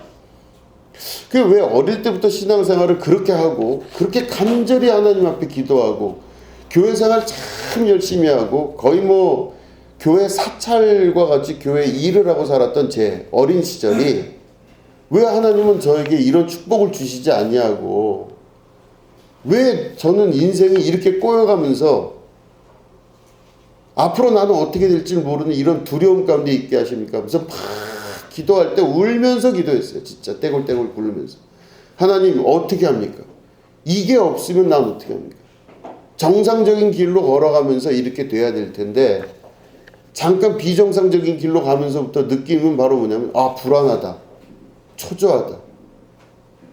그 왜 어릴 때부터 신앙생활을 그렇게 하고 그렇게 간절히 하나님 앞에 기도하고 교회 생활 참 열심히 하고 거의 뭐 교회 사찰과 같이 교회 일을 하고 살았던 제 어린 시절이 왜 하나님은 저에게 이런 축복을 주시지 않냐고, 왜 저는 인생이 이렇게 꼬여가면서 앞으로 나는 어떻게 될지 모르는 이런 두려움 가운데 있게 하십니까? 그래서 막 기도할 때 울면서 기도했어요. 진짜 떼굴떼굴 굴면서. 하나님 어떻게 합니까? 이게 없으면 난 어떻게 합니까? 정상적인 길로 걸어가면서 이렇게 돼야 될 텐데 잠깐 비정상적인 길로 가면서부터 느낌은 바로 뭐냐면 불안하다, 초조하다,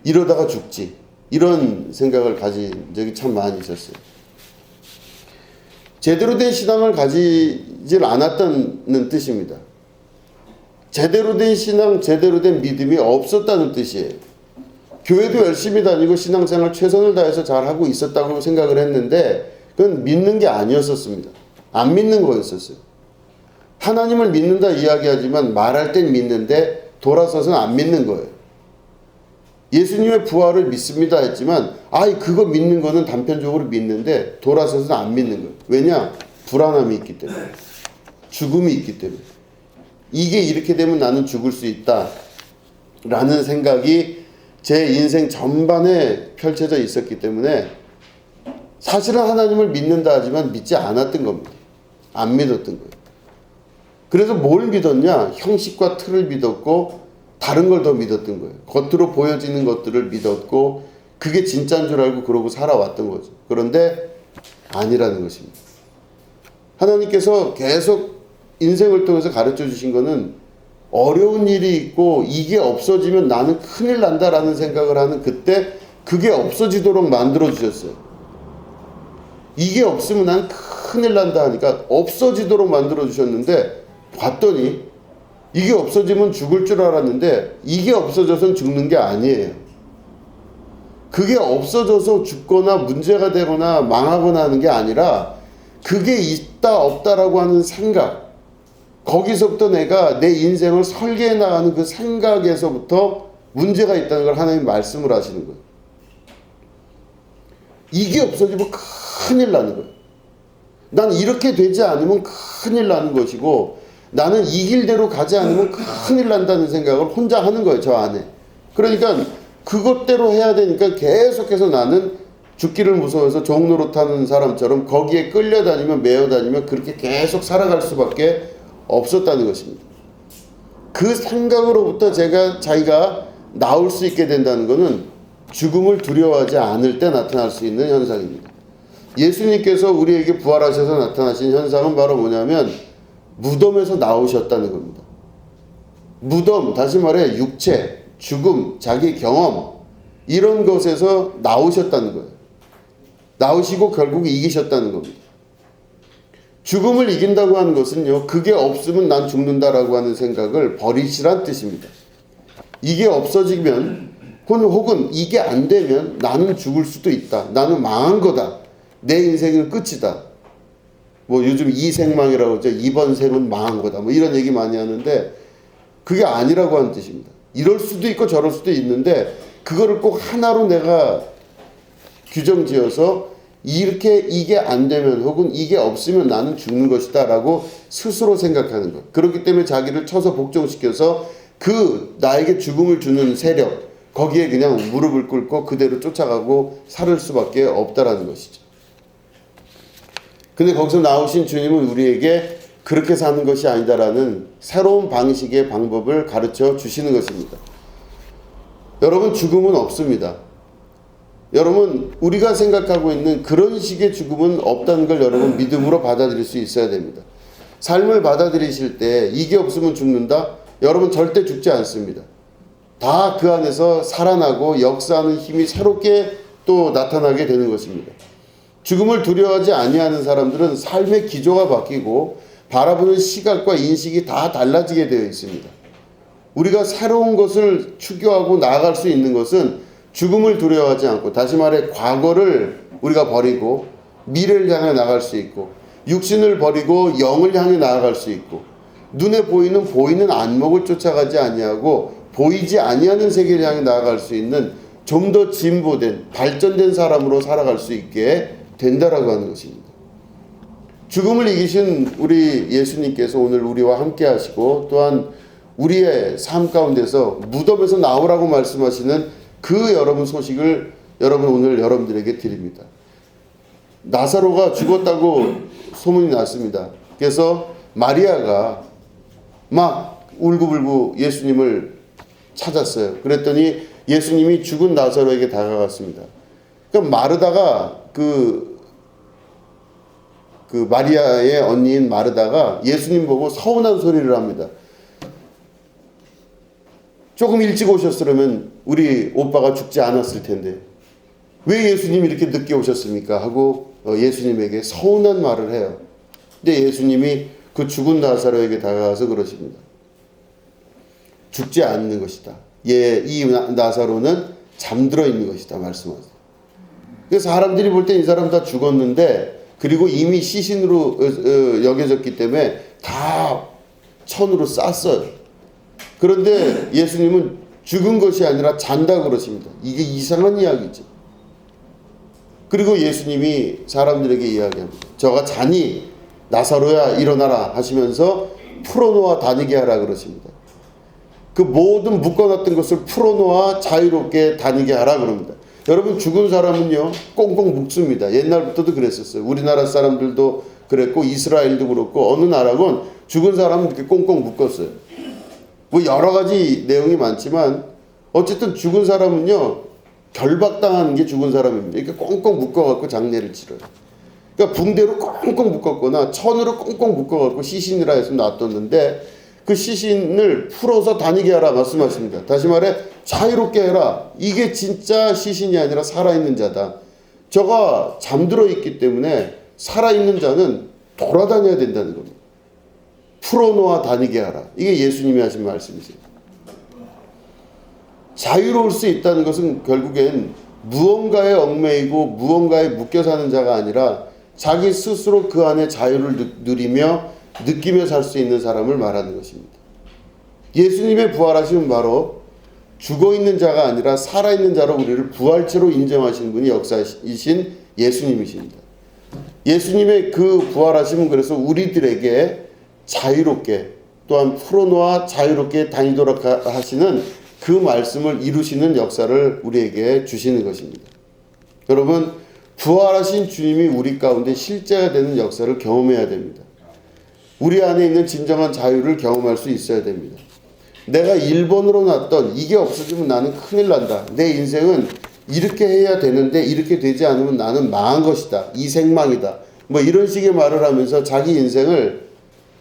이러다가 죽지, 이런 생각을 가진 적이 참 많이 있었어요. 제대로 된 신앙을 가지질 않았다는 뜻입니다. 제대로 된 신앙, 제대로 된 믿음이 없었다는 뜻이에요. 교회도 열심히 다니고 신앙생활 최선을 다해서 잘하고 있었다고 생각을 했는데 그건 믿는 게 아니었었습니다. 안 믿는 거였었어요. 하나님을 믿는다 이야기하지만 말할 땐 믿는데 돌아서서는 안 믿는 거예요. 예수님의 부활을 믿습니다 했지만 그거 믿는 거는 단편적으로 믿는데 돌아서서는 안 믿는 거예요. 왜냐? 불안함이 있기 때문에, 죽음이 있기 때문에. 이게 이렇게 되면 나는 죽을 수 있다 라는 생각이 제 인생 전반에 펼쳐져 있었기 때문에 사실은 하나님을 믿는다 하지만 믿지 않았던 겁니다. 안 믿었던 거예요. 그래서 뭘 믿었냐? 형식과 틀을 믿었고 다른 걸 더 믿었던 거예요. 겉으로 보여지는 것들을 믿었고 그게 진짜인 줄 알고 그러고 살아왔던 거죠. 그런데 아니라는 것입니다. 하나님께서 계속 인생을 통해서 가르쳐 주신 거는 어려운 일이 있고 이게 없어지면 나는 큰일 난다라는 생각을 하는 그때 그게 없어지도록 만들어 주셨어요. 이게 없으면 난 큰일 난다 하니까 없어지도록 만들어 주셨는데 봤더니 이게 없어지면 죽을 줄 알았는데 이게 없어져서는 죽는 게 아니에요. 그게 없어져서 죽거나 문제가 되거나 망하거나 하는 게 아니라 그게 있다 없다라고 하는 생각, 거기서부터 내가 내 인생을 설계해 나가는 그 생각에서부터 문제가 있다는 걸 하나님 말씀을 하시는 거예요. 이게 없어지면 큰일 나는 거예요. 난 이렇게 되지 않으면 큰일 나는 것이고 나는 이 길대로 가지 않으면 큰일 난다는 생각을 혼자 하는 거예요. 저 안에. 그러니까 그것대로 해야 되니까 계속해서 나는 죽기를 무서워해서 종노릇하는 사람처럼 거기에 끌려다니며 매어다니며 그렇게 계속 살아갈 수밖에 없었다는 것입니다. 그 생각으로부터 자기가 나올 수 있게 된다는 것은 죽음을 두려워하지 않을 때 나타날 수 있는 현상입니다. 예수님께서 우리에게 부활하셔서 나타나신 현상은 바로 뭐냐면 무덤에서 나오셨다는 겁니다. 무덤, 다시 말해 육체, 죽음, 자기 경험 이런 것에서 나오셨다는 거예요. 나오시고 결국 이기셨다는 겁니다. 죽음을 이긴다고 하는 것은요, 그게 없으면 난 죽는다라고 하는 생각을 버리시란 뜻입니다. 이게 없어지면 혹은 이게 안 되면 나는 죽을 수도 있다. 나는 망한 거다. 내 인생은 끝이다. 뭐 요즘 이생망이라고 하죠. 이번 생은 망한 거다. 뭐 이런 얘기 많이 하는데 그게 아니라고 하는 뜻입니다. 이럴 수도 있고 저럴 수도 있는데 그거를 꼭 하나로 내가 규정지어서 이게 안 되면 혹은 이게 없으면 나는 죽는 것이다 라고 스스로 생각하는 것. 그렇기 때문에 자기를 쳐서 복종시켜서 그 나에게 죽음을 주는 세력 거기에 그냥 무릎을 꿇고 그대로 쫓아가고 살을 수밖에 없다라는 것이죠. 근데 거기서 나오신 주님은 우리에게 그렇게 사는 것이 아니다라는 새로운 방식의 방법을 가르쳐 주시는 것입니다. 여러분, 죽음은 없습니다. 여러분, 우리가 생각하고 있는 그런 식의 죽음은 없다는 걸 여러분 믿음으로 받아들일 수 있어야 됩니다. 삶을 받아들이실 때 이게 없으면 죽는다? 여러분 절대 죽지 않습니다. 다 그 안에서 살아나고 역사하는 힘이 새롭게 또 나타나게 되는 것입니다. 죽음을 두려워하지 아니하는 사람들은 삶의 기조가 바뀌고 바라보는 시각과 인식이 다 달라지게 되어 있습니다. 우리가 새로운 것을 추구하고 나아갈 수 있는 것은 죽음을 두려워하지 않고, 다시 말해 과거를 우리가 버리고 미래를 향해 나아갈 수 있고, 육신을 버리고 영을 향해 나아갈 수 있고, 눈에 보이는 안목을 쫓아가지 아니하고 보이지 아니하는 세계를 향해 나아갈 수 있는 좀 더 진보된 발전된 사람으로 살아갈 수 있게 된다라고 하는 것입니다. 죽음을 이기신 우리 예수님께서 오늘 우리와 함께 하시고, 또한 우리의 삶 가운데서 무덤에서 나오라고 말씀하시는 그 여러분 소식을 여러분 오늘 여러분들에게 드립니다. 나사로가 죽었다고 소문이 났습니다. 그래서 마리아가 막 울고불고 예수님을 찾았어요. 그랬더니 예수님이 죽은 나사로에게 다가갔습니다. 그럼 마르다가 그 마리아의 언니인 마르다가 예수님 보고 서운한 소리를 합니다. 조금 일찍 오셨으면 우리 오빠가 죽지 않았을 텐데 왜 예수님이 이렇게 늦게 오셨습니까? 하고 예수님에게 서운한 말을 해요. 근데 예수님이 그 죽은 나사로에게 다가가서 그러십니다. 죽지 않는 것이다. 이 나사로는 잠들어 있는 것이다 말씀하세요. 그래서 사람들이 볼 때 이 사람 다 죽었는데, 그리고 이미 시신으로 여겨졌기 때문에 다 천으로 쌌어요. 그런데 예수님은 죽은 것이 아니라 잔다 그러십니다. 이게 이상한 이야기죠. 그리고 예수님이 사람들에게 이야기합니다. 저가 자니 나사로야 일어나라 하시면서 풀어놓아 다니게 하라 그러십니다. 그 모든 묶어놨던 것을 풀어놓아 자유롭게 다니게 하라 그럽니다. 여러분, 죽은 사람은요 꽁꽁 묶습니다. 옛날부터도 그랬었어요. 우리나라 사람들도 그랬고 이스라엘도 그렇고 어느 나라건 죽은 사람은 이렇게 꽁꽁 묶었어요. 뭐 여러 가지 내용이 많지만 어쨌든 죽은 사람은요 결박당하는 게 죽은 사람입니다. 이렇게 꽁꽁 묶어갖고 장례를 치러요. 그러니까 붕대로 꽁꽁 묶었거나 천으로 꽁꽁 묶어갖고 시신이라 해서 놔뒀는데, 그 시신을 풀어서 다니게 하라 말씀하십니다. 다시 말해 자유롭게 해라. 이게 진짜 시신이 아니라 살아있는 자다. 저가 잠들어 있기 때문에 살아있는 자는 돌아다녀야 된다는 겁니다. 풀어놓아 다니게 하라. 이게 예수님이 하신 말씀이세요. 자유로울 수 있다는 것은 결국엔 무언가에 얽매이고 무언가에 묶여 사는 자가 아니라 자기 스스로 그 안에 자유를 누리며 느끼며 살 수 있는 사람을 말하는 것입니다. 예수님의 부활하심은 바로 죽어있는 자가 아니라 살아있는 자로 우리를 부활체로 인정하시는 분이 역사이신 예수님이십니다. 예수님의 그 부활하심은 그래서 우리들에게 자유롭게, 또한 풀어놓아 자유롭게 다니도록 하시는 그 말씀을 이루시는 역사를 우리에게 주시는 것입니다. 여러분, 부활하신 주님이 우리 가운데 실제가 되는 역사를 경험해야 됩니다. 우리 안에 있는 진정한 자유를 경험할 수 있어야 됩니다. 내가 1번으로 놨던 이게 없어지면 나는 큰일 난다. 내 인생은 이렇게 해야 되는데 이렇게 되지 않으면 나는 망한 것이다. 이생망이다. 뭐 이런 식의 말을 하면서 자기 인생을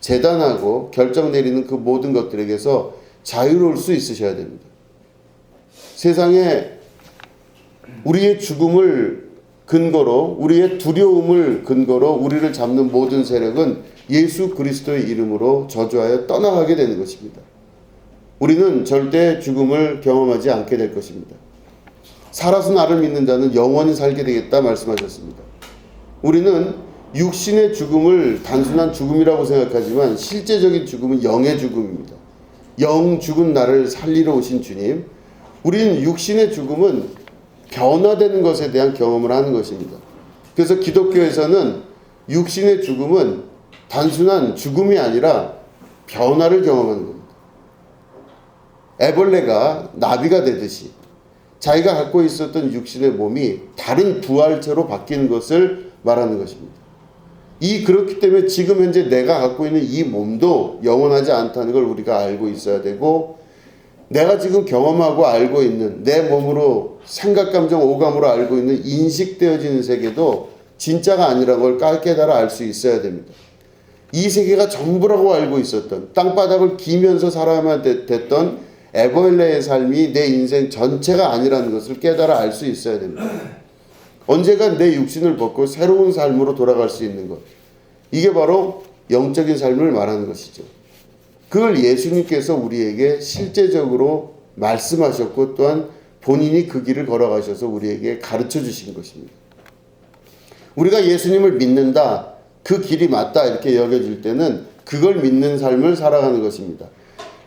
재단하고 결정 내리는 그 모든 것들에게서 자유로울 수 있으셔야 됩니다. 세상에 우리의 죽음을 근거로, 우리의 두려움을 근거로 우리를 잡는 모든 세력은 예수 그리스도의 이름으로 저주하여 떠나가게 되는 것입니다. 우리는 절대 죽음을 경험하지 않게 될 것입니다. 살아서 나를 믿는 자는 영원히 살게 되겠다 말씀하셨습니다. 우리는 육신의 죽음을 단순한 죽음이라고 생각하지만 실제적인 죽음은 영의 죽음입니다. 영 죽은 나를 살리러 오신 주님, 우리는 육신의 죽음은 변화되는 것에 대한 경험을 하는 것입니다. 그래서 기독교에서는 육신의 죽음은 단순한 죽음이 아니라 변화를 경험하는 겁니다. 애벌레가 나비가 되듯이 자기가 갖고 있었던 육신의 몸이 다른 부활체로 바뀌는 것을 말하는 것입니다. 그렇기 때문에 지금 현재 내가 갖고 있는 이 몸도 영원하지 않다는 걸 우리가 알고 있어야 되고, 내가 지금 경험하고 알고 있는 내 몸으로 생각, 감정, 오감으로 알고 있는 인식되어지는 세계도 진짜가 아니라는 걸 깨달아 알 수 있어야 됩니다. 이 세계가 전부라고 알고 있었던, 땅바닥을 기면서 살아야만 됐던 에버일레의 삶이 내 인생 전체가 아니라는 것을 깨달아 알 수 있어야 됩니다. 언제가 내 육신을 벗고 새로운 삶으로 돌아갈 수 있는 것, 이게 바로 영적인 삶을 말하는 것이죠. 그걸 예수님께서 우리에게 실제적으로 말씀하셨고 또한 본인이 그 길을 걸어가셔서 우리에게 가르쳐 주신 것입니다. 우리가 예수님을 믿는다, 그 길이 맞다 이렇게 여겨질 때는 그걸 믿는 삶을 살아가는 것입니다.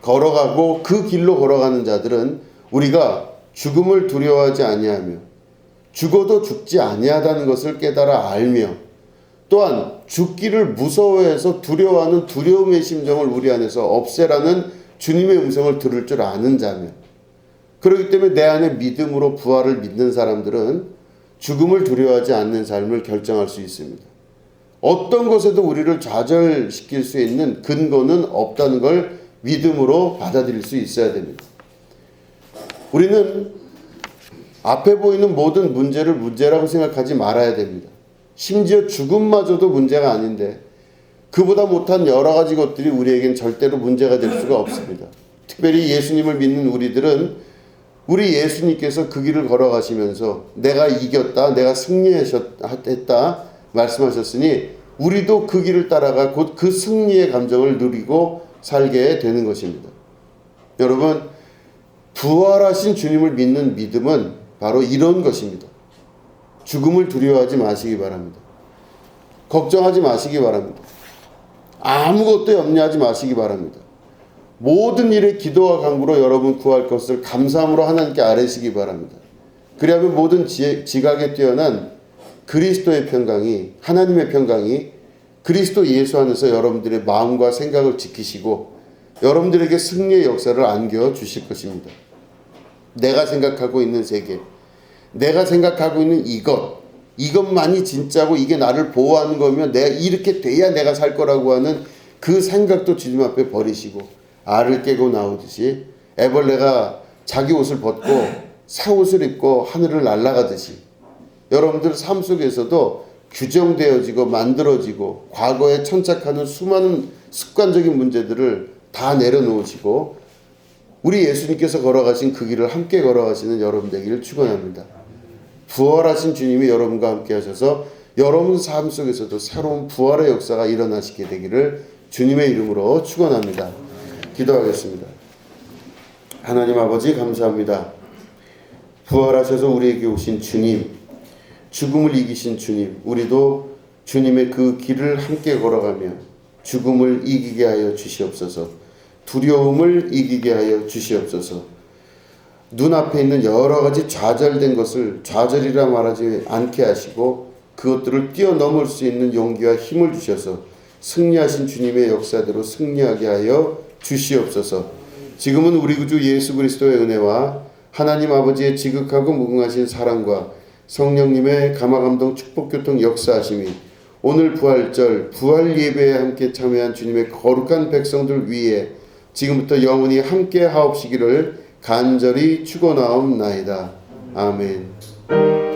걸어가고 그 길로 걸어가는 자들은 우리가 죽음을 두려워하지 아니하며 죽어도 죽지 아니하다는 것을 깨달아 알며 또한 죽기를 무서워해서 두려워하는 두려움의 심정을 우리 안에서 없애라는 주님의 음성을 들을 줄 아는 자며, 그렇기 때문에 내 안에 믿음으로 부활을 믿는 사람들은 죽음을 두려워하지 않는 삶을 결정할 수 있습니다. 어떤 것에도 우리를 좌절시킬 수 있는 근거는 없다는 걸 믿음으로 받아들일 수 있어야 됩니다. 우리는 앞에 보이는 모든 문제를 문제라고 생각하지 말아야 됩니다. 심지어 죽음마저도 문제가 아닌데 그보다 못한 여러 가지 것들이 우리에겐 절대로 문제가 될 수가 없습니다. 특별히 예수님을 믿는 우리들은 우리 예수님께서 그 길을 걸어가시면서 내가 이겼다, 내가 승리했다 말씀하셨으니 우리도 그 길을 따라가 곧 그 승리의 감정을 누리고 살게 되는 것입니다. 여러분, 부활하신 주님을 믿는 믿음은 바로 이런 것입니다. 죽음을 두려워하지 마시기 바랍니다. 걱정하지 마시기 바랍니다. 아무것도 염려하지 마시기 바랍니다. 모든 일에 기도와 간구로 여러분 구할 것을 감사함으로 하나님께 아뢰시기 바랍니다. 그리하면 모든 지각에 뛰어난 그리스도의 평강이, 하나님의 평강이 그리스도 예수 안에서 여러분들의 마음과 생각을 지키시고 여러분들에게 승리의 역사를 안겨주실 것입니다. 내가 생각하고 있는 세계, 내가 생각하고 있는 이것만이 진짜고 이게 나를 보호하는 거면 내가 이렇게 돼야 내가 살 거라고 하는 그 생각도 주님 앞에 버리시고 알을 깨고 나오듯이 애벌레가 자기 옷을 벗고 새 옷을 입고 하늘을 날아가듯이 여러분들 삶 속에서도 규정되어지고 만들어지고 과거에 천착하는 수많은 습관적인 문제들을 다 내려놓으시고 우리 예수님께서 걸어가신 그 길을 함께 걸어가시는 여러분 되기를 축원합니다. 부활하신 주님이 여러분과 함께 하셔서 여러분 삶 속에서도 새로운 부활의 역사가 일어나시게 되기를 주님의 이름으로 축원합니다. 기도하겠습니다. 하나님 아버지 감사합니다. 부활하셔서 우리에게 오신 주님, 죽음을 이기신 주님, 우리도 주님의 그 길을 함께 걸어가며 죽음을 이기게 하여 주시옵소서. 두려움을 이기게 하여 주시옵소서. 눈앞에 있는 여러 가지 좌절된 것을 좌절이라 말하지 않게 하시고 그것들을 뛰어넘을 수 있는 용기와 힘을 주셔서 승리하신 주님의 역사대로 승리하게 하여 주시옵소서. 지금은 우리 구주 예수 그리스도의 은혜와 하나님 아버지의 지극하고 무궁하신 사랑과 성령님의 감화감동 축복교통 역사하심이 오늘 부활절 부활 예배에 함께 참여한 주님의 거룩한 백성들 위에 지금부터 영원히 함께 하옵시기를 간절히 축원하옵나이다. 아멘.